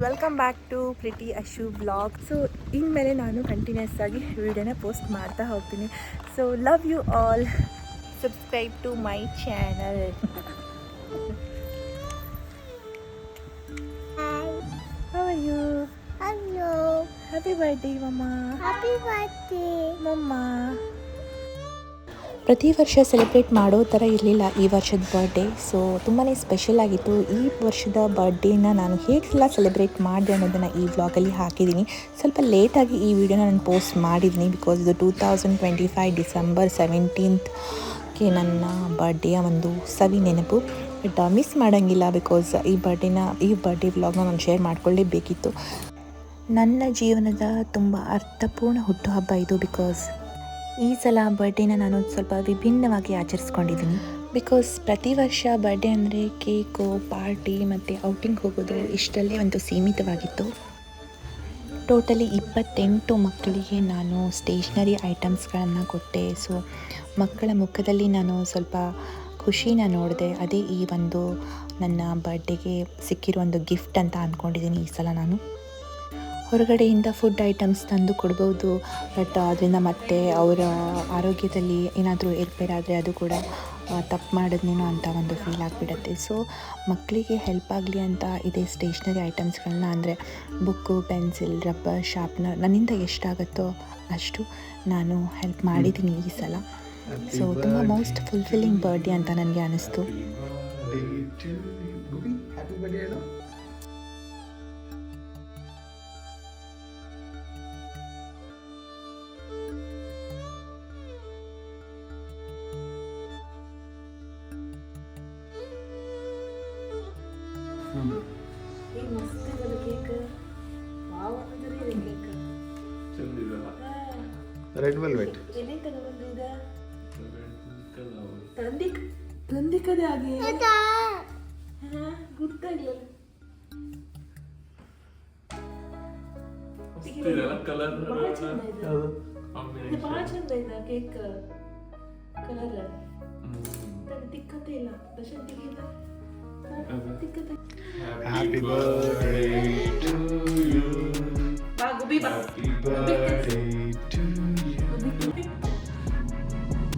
Welcome back to pretty Ashu blog. So ಇನ್ಮೇಲೆ ನಾನು continuous ಆಗಿ ವಿಡಿಯೋನ ಪೋಸ್ಟ್ ಮಾಡ್ತಾ ಹೋಗ್ತೀನಿ. So love you all, subscribe to my channel. How are you? Hello. Happy birthday, Mama. Happy birthday. Mama. ಪ್ರತಿ ವರ್ಷ celebrate ಮಾಡೋ ಥರ ಇರಲಿಲ್ಲ ಈ ವರ್ಷದ ಬರ್ಡೇ. ಸೊ ತುಂಬಾ ಸ್ಪೆಷಲ್ ಆಗಿತ್ತು. ಈ ವರ್ಷದ ಬರ್ಡೇನ ನಾನು ಹೇಗೆಲ್ಲ ಸೆಲೆಬ್ರೇಟ್ ಮಾಡಿದೆ ಅನ್ನೋದನ್ನು ಈ ವ್ಲಾಗಲ್ಲಿ ಹಾಕಿದ್ದೀನಿ. ಸ್ವಲ್ಪ ಲೇಟಾಗಿ ಈ ವಿಡಿಯೋನ ನಾನು ಪೋಸ್ಟ್ ಮಾಡಿದ್ದೀನಿ ಬಿಕಾಸ್ ಇದು 2025 ಡಿಸೆಂಬರ್ 17ಗೆ ನನ್ನ ಬರ್ಡೇಯ ಒಂದು ಸವಿ ನೆನಪು. ಬಟ್ ಮಿಸ್ ಮಾಡೋಂಗಿಲ್ಲ ಬಿಕಾಸ್ ಈ ಬರ್ಡೇ ವ್ಲಾಗ್ನ ನಾನು ಶೇರ್ ಮಾಡ್ಕೊಳ್ಳೇಬೇಕಿತ್ತು. ನನ್ನ ಜೀವನದ ತುಂಬ ಅರ್ಥಪೂರ್ಣ ಹುಟ್ಟುಹಬ್ಬ ಇದು. ಬಿಕಾಸ್ ಈ ಸಲ ಬರ್ಡೇನ ನಾನು ಸ್ವಲ್ಪ ವಿಭಿನ್ನವಾಗಿ ಆಚರಿಸ್ಕೊಂಡಿದ್ದೀನಿ. ಬಿಕಾಸ್ ಪ್ರತಿ ವರ್ಷ ಬರ್ಡೇ ಅಂದರೆ ಕೇಕು, ಪಾರ್ಟಿ ಮತ್ತು ಔಟಿಂಗ್ ಹೋಗೋದು ಇಷ್ಟಲ್ಲೇ ಒಂದು ಸೀಮಿತವಾಗಿತ್ತು. ಟೋಟಲಿ 28 ಮಕ್ಕಳಿಗೆ ನಾನು ಸ್ಟೇಷ್ನರಿ ಐಟಮ್ಸ್ಗಳನ್ನು ಕೊಟ್ಟೆ. ಸೊ ಮಕ್ಕಳ ಮುಖದಲ್ಲಿ ನಾನು ಸ್ವಲ್ಪ ಖುಷಿನ ನೋಡಿದೆ. ಅದೇ ಈ ಒಂದು ನನ್ನ ಬರ್ಡೇಗೆ ಸಿಕ್ಕಿರೋ ಒಂದು ಗಿಫ್ಟ್ ಅಂತ ಅಂದ್ಕೊಂಡಿದ್ದೀನಿ ಈ ಸಲ ನಾನು. ಹೊರಗಡೆಯಿಂದ ಫುಡ್ ಐಟಮ್ಸ್ ತಂದು ಕೊಡ್ಬೋದು, ಬಟ್ ಅದರಿಂದ ಮತ್ತೆ ಅವರ ಆರೋಗ್ಯದಲ್ಲಿ ಏನಾದರೂ ಏರ್ಪೇರಾದರೆ ಅದು ಕೂಡ ತಪ್ಪು ಮಾಡಿದ್ನೇನೋ ಅಂತ ಒಂದು ಫೀಲ್ ಆಗಿಬಿಡುತ್ತೆ. ಸೊ ಮಕ್ಕಳಿಗೆ ಹೆಲ್ಪ್ ಆಗಲಿ ಅಂತ ಇದೇ ಸ್ಟೇಷ್ನರಿ ಐಟಮ್ಸ್ಗಳನ್ನ ಅಂದರೆ ಬುಕ್ಕು, ಪೆನ್ಸಿಲ್, ರಬ್ಬರ್, ಶಾರ್ಪ್ನರ್ ನನ್ನಿಂದ ಎಷ್ಟಾಗುತ್ತೋ ಅಷ್ಟು ನಾನು ಹೆಲ್ಪ್ ಮಾಡಿದ್ದೀನಿ ಈ ಸಲ. ಸೊ ತುಂಬ ಮೋಸ್ಟ್ ಫುಲ್ಫಿಲ್ಲಿಂಗ್ ಬರ್ಡೇ ಅಂತ ನನಗೆ ಅನ್ನಿಸ್ತು. ರೆಡ್ ವೆಲ್ವೆಟ್ ತಂದಿಕ್ಕದೆ ಹಾಗೆ ಗುರ್ತಾಗಿಲ್ಲ. ಭಾಳ ಚಂದ ಇದೆ ಕೇಕ್ ಕಲರ್. ತಿಕ್ಕತ್ತೆ ಇಲ್ಲ ದಶಂತಿಗಿಲ್ಲ ತಿಕ್ಕತ್ತೆ. Happy birthday to you. ಬಾ ಗುಬಿ ಬಾ. Happy birthday